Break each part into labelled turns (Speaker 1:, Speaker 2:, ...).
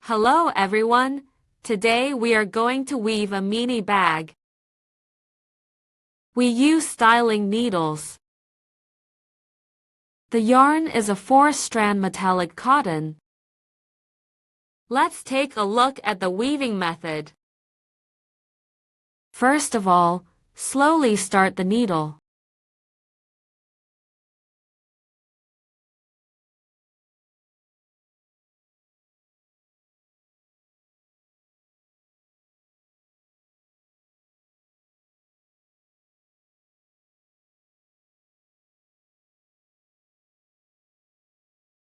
Speaker 1: Hello everyone! Today we are going to weave a mini bag. We use styling needles. The yarn is a 4-strand metallic cotton. Let's take a look at the weaving method. First of all, slowly start the needle.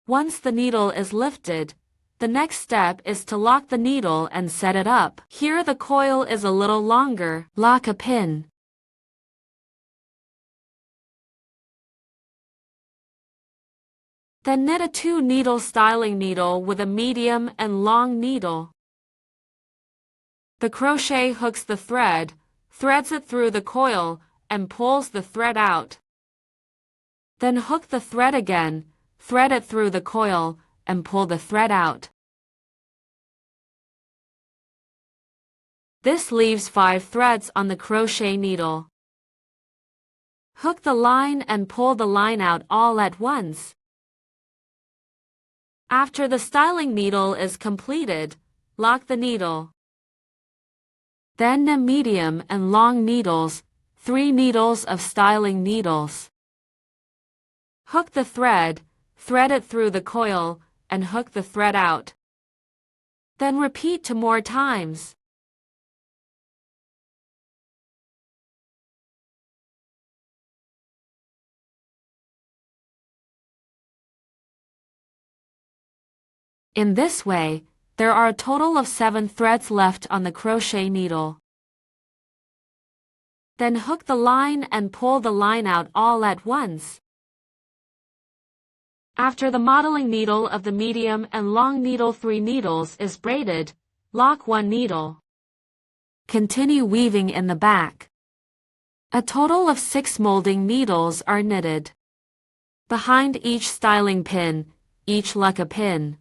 Speaker 1: Once the needle is lifted, the next step is to lock the needle and set it up. Here the coil is a little longer. Lock a pin. Then knit a 2-needle styling needle with a medium and long needle. The crochet hooks the thread, threads it through the coil, and pulls the thread out. Then hook the thread again, thread it through the coil, and pull the thread out. This leaves 5 threads on the crochet needle. Hook the line and pull the line out all at once. After the styling needle is completed, lock the needle. Then knit medium and long needles, 3 needles of styling needles. Hook the thread, thread it through the coil, and hook the thread out. Then repeat 2 more times. In this way, there are a total of 7 threads left on the crochet needle. Then hook the line and pull the line out all at once. After the modeling needle of the medium and long needle 3 needles is braided, lock 1 needle. Continue weaving in the back. A total of 6 molding needles are knitted. Behind each styling pin, each lock a pin.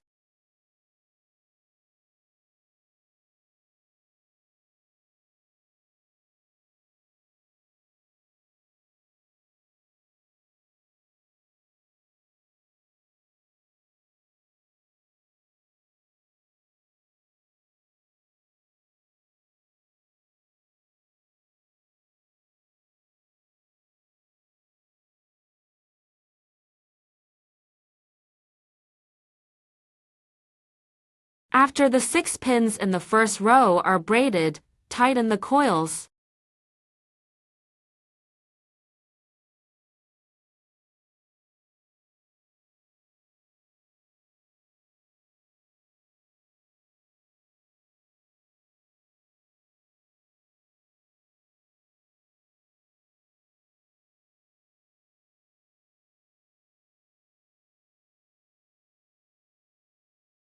Speaker 1: After the 6 pins in the first row are braided, tighten the coils.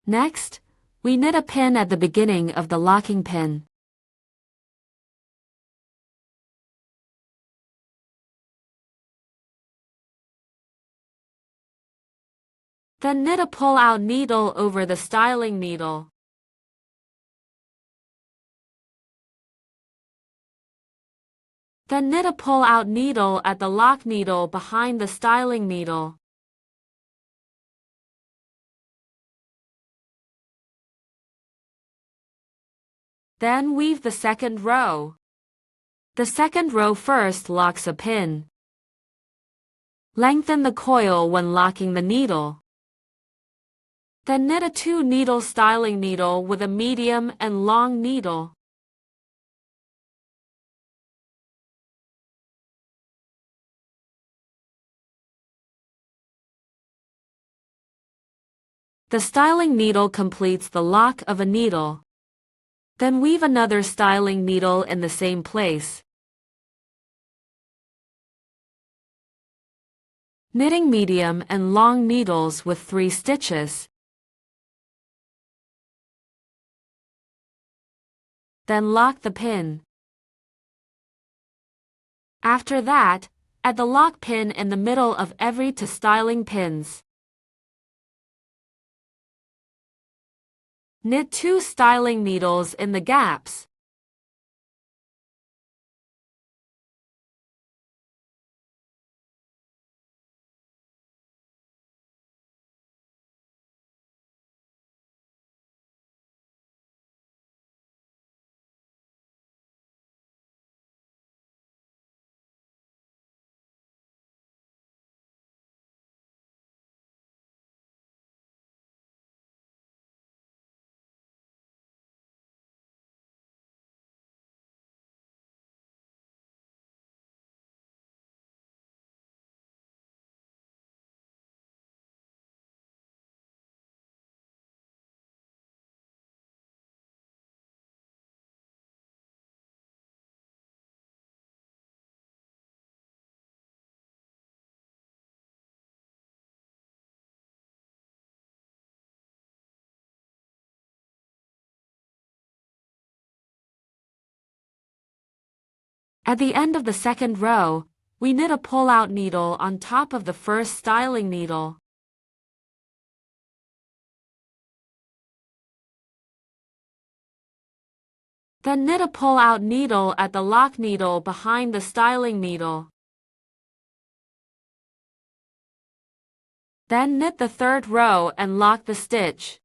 Speaker 1: Next, we knit a pin at the beginning of the locking pin. Then knit a pull-out needle over the styling needle. Then knit a pull-out needle at the lock needle behind the styling needle. Then weave the second row. The second row first locks a pin. Lengthen the coil when locking the needle. Then knit a 2-needle styling needle with a medium and long needle. The styling needle completes the lock of a needle. Then weave another styling needle in the same place. Knitting medium and long needles with 3 stitches. Then lock the pin. After that, add the lock pin in the middle of every 2 styling pins. Knit 2 styling needles in the gaps. At the end of the second row, we knit a pull-out needle on top of the first styling needle. Then knit a pull-out needle at the lock needle behind the styling needle. Then knit the third row and lock the stitch.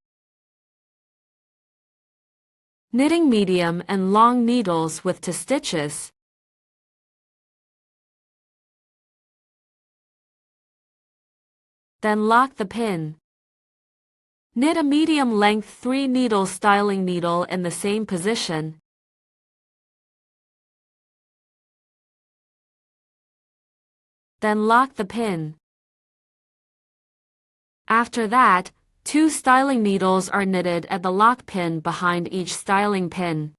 Speaker 1: Knitting medium and long needles with 2 stitches. Then lock the pin. Knit a medium length 3 needle styling needle in the same position. Then lock the pin. After that, 2 styling needles are knitted at the lock pin behind each styling pin.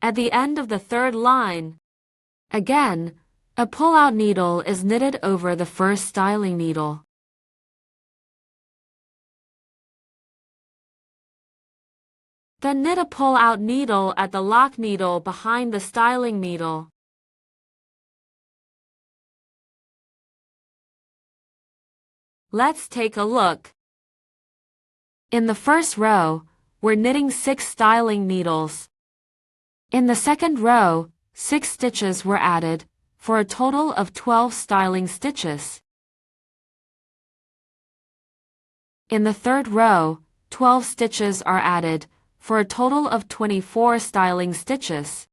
Speaker 1: At the end of the third line, again, a pull-out needle is knitted over the first styling needle. Then knit a pull-out needle at the lock needle behind the styling needle. Let's take a look. In the first row, we're knitting 6 styling needles. In the second row, 6 stitches were added, for a total of 12 styling stitches. In the third row, 12 stitches are added, for a total of 24 styling stitches.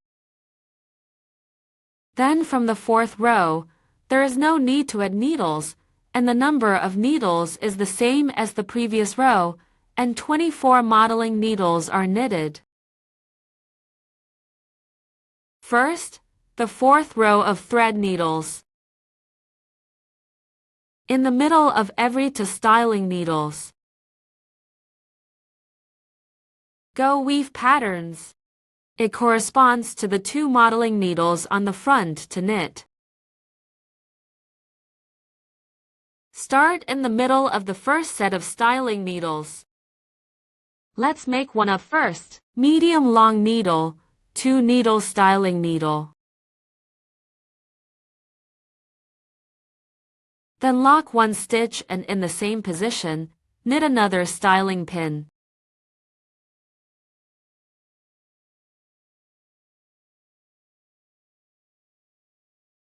Speaker 1: Then from the fourth row, there is no need to add needles, and the number of needles is the same as the previous row, and 24 modeling needles are knitted. First, the fourth row of thread needles. In the middle of every 2 styling needles, go weave patterns. It corresponds to the 2 modeling needles on the front to knit. Start in the middle of the first set of styling needles. Let's make one up first. Medium long needle, 2 needle styling needle. Then lock 1 stitch and in the same position, knit another styling pin.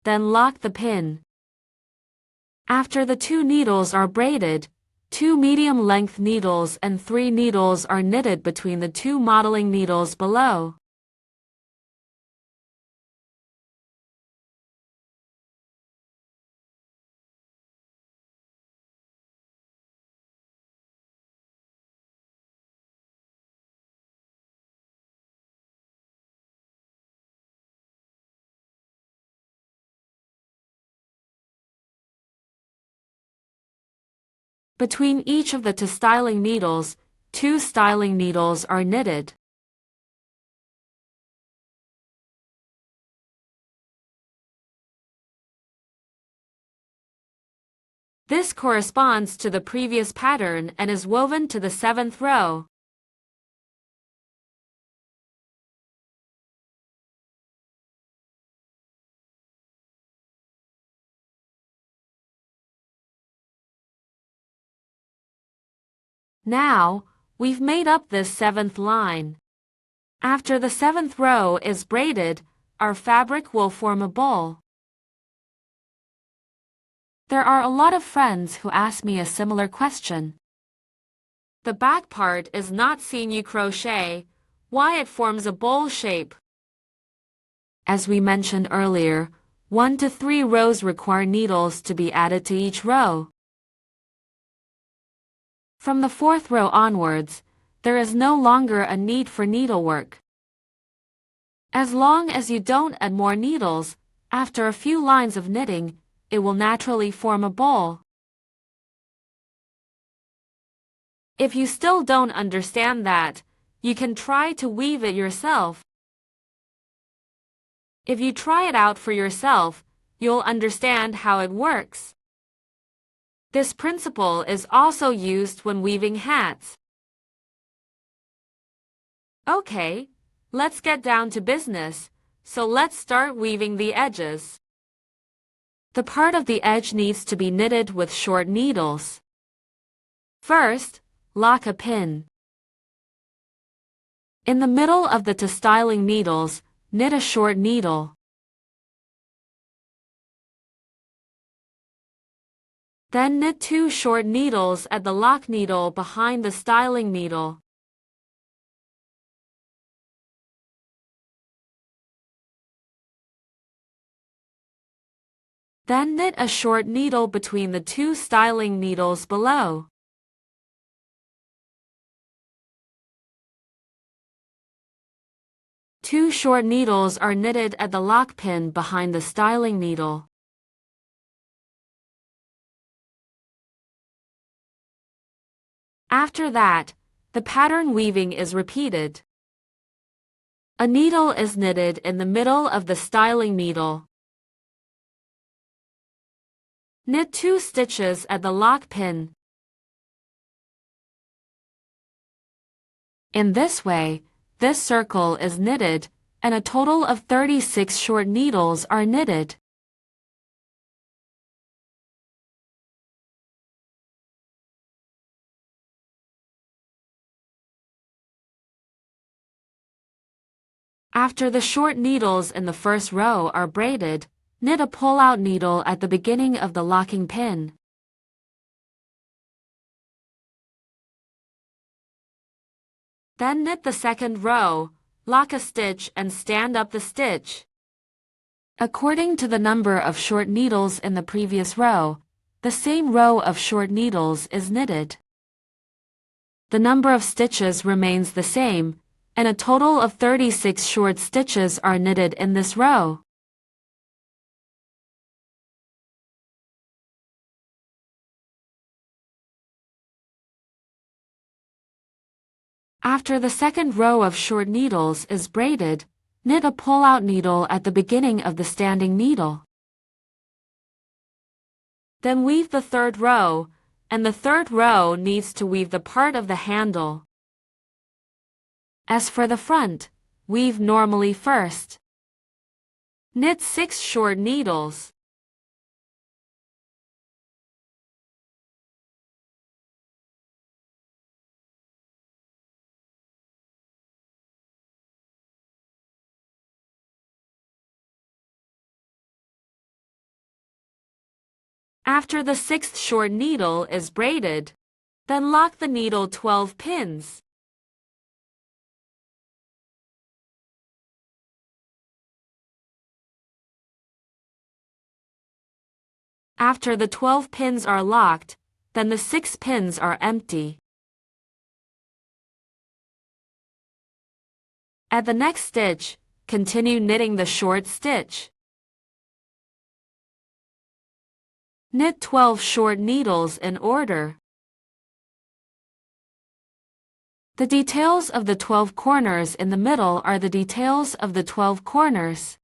Speaker 1: Then lock the pin. After the 2 needles are braided, 2 medium-length needles and 3 needles are knitted between the 2 modeling needles below. Between each of the two styling needles, 2 styling needles are knitted. This corresponds to the previous pattern and is woven to the 7th row. Now, we've made up this 7th line. After the 7th row is braided, our fabric will form a bowl. There are a lot of friends who ask me a similar question. The back part is not sinew crochet, why it forms a bowl shape. As we mentioned earlier, 1 to 3 rows require needles to be added to each row. From the 4th row onwards, there is no longer a need for needlework. As long as you don't add more needles, after a few lines of knitting, it will naturally form a bowl. If you still don't understand that, you can try to weave it yourself. If you try it out for yourself, you'll understand how it works. This principle is also used when weaving hats. Okay, let's get down to business, so let's start weaving the edges. The part of the edge needs to be knitted with short needles. First, lock a pin. In the middle of the 2 styling needles, knit a short needle. Then knit 2 short needles at the lock needle behind the styling needle. Then knit a short needle between the 2 styling needles below. Two short needles are knitted at the lock pin behind the styling needle. After that, the pattern weaving is repeated. A needle is knitted in the middle of the styling needle. Knit 2 stitches at the lock pin. In this way, this circle is knitted, and a total of 36 short needles are knitted. After the short needles in the first row are braided, knit a pull-out needle at the beginning of the locking pin. Then knit the second row, lock a stitch and stand up the stitch. According to the number of short needles in the previous row, the same row of short needles is knitted. The number of stitches remains the same, and a total of 36 short stitches are knitted in this row. After the second row of short needles is braided, knit a pull-out needle at the beginning of the standing needle. Then weave the third row, and the third row needs to weave the part of the handle. As for the front, weave normally first. Knit 6 short needles. After the 6th short needle is braided, then lock the needle 12 pins. After the 12 pins are locked, then the 6 pins are empty. At the next stitch, continue knitting the short stitch. Knit 12 short needles in order. The details of the 12 corners in the middle are the details of the 12 corners.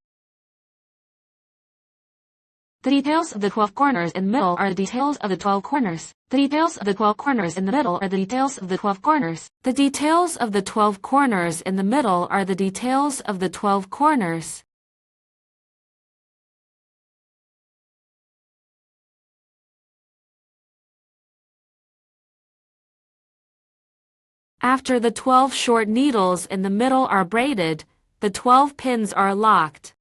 Speaker 1: The details of the 12 corners in the middle are the details of the 12 corners. The details of the 12 corners in the middle are the details of the 12 corners. The details of the 12 corners in the middle are the details of the 12 corners. After the 12 short needles in the middle are braided, the 12 pins are locked.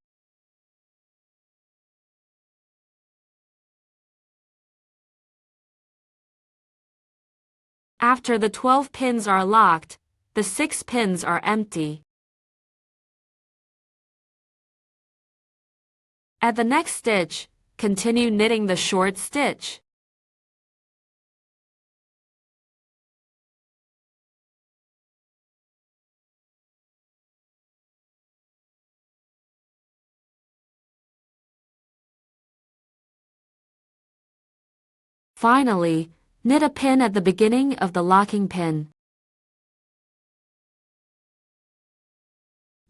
Speaker 1: After the 12 pins are locked, the 6 pins are empty. At the next stitch, continue knitting the short stitch. Finally, knit a pin at the beginning of the locking pin.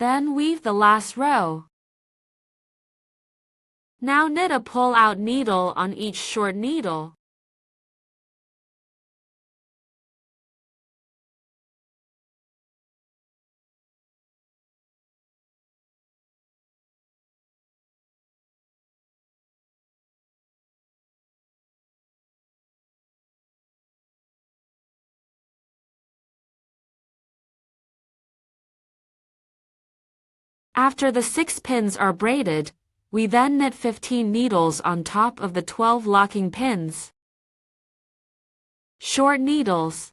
Speaker 1: Then weave the last row. Now knit a pull-out needle on each short needle. After the 6 pins are braided, we then knit 15 needles on top of the 12 locking pins. Short needles.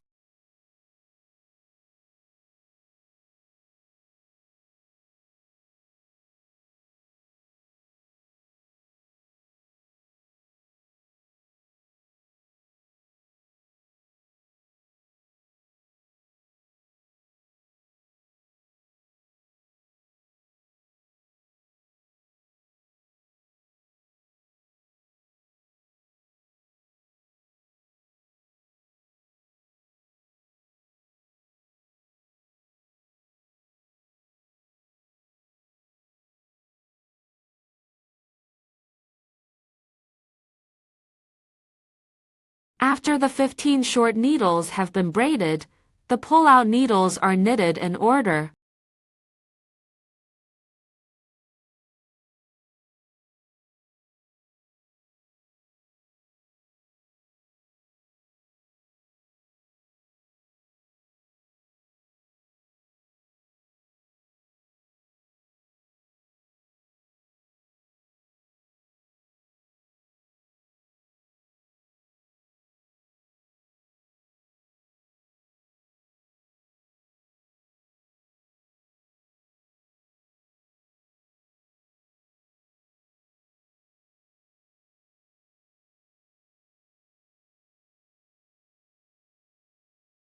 Speaker 1: After the 15 short needles have been braided, the pull-out needles are knitted in order.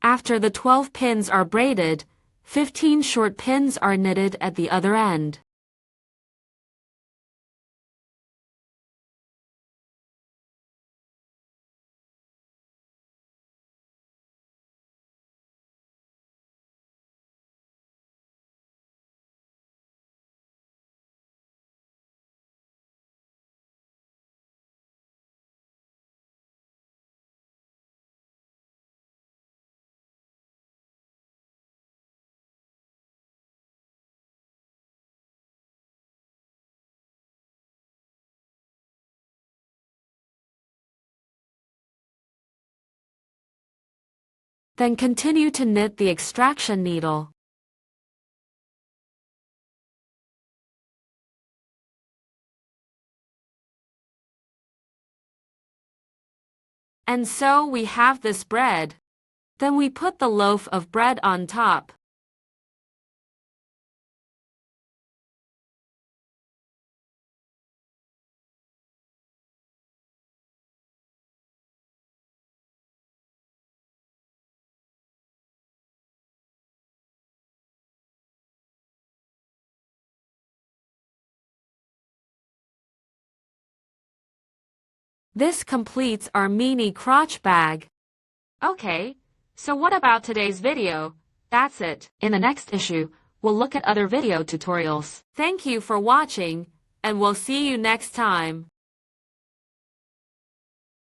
Speaker 1: After the 12 pins are braided, 15 short pins are knitted at the other end. Then continue to knit the extraction needle. And so we have this bread. Then we put the loaf of bread on top. This completes our mini crotch bag. Okay, so what about today's video? That's it. In the next issue, we'll look at other video tutorials. Thank you for watching, and we'll see you next time.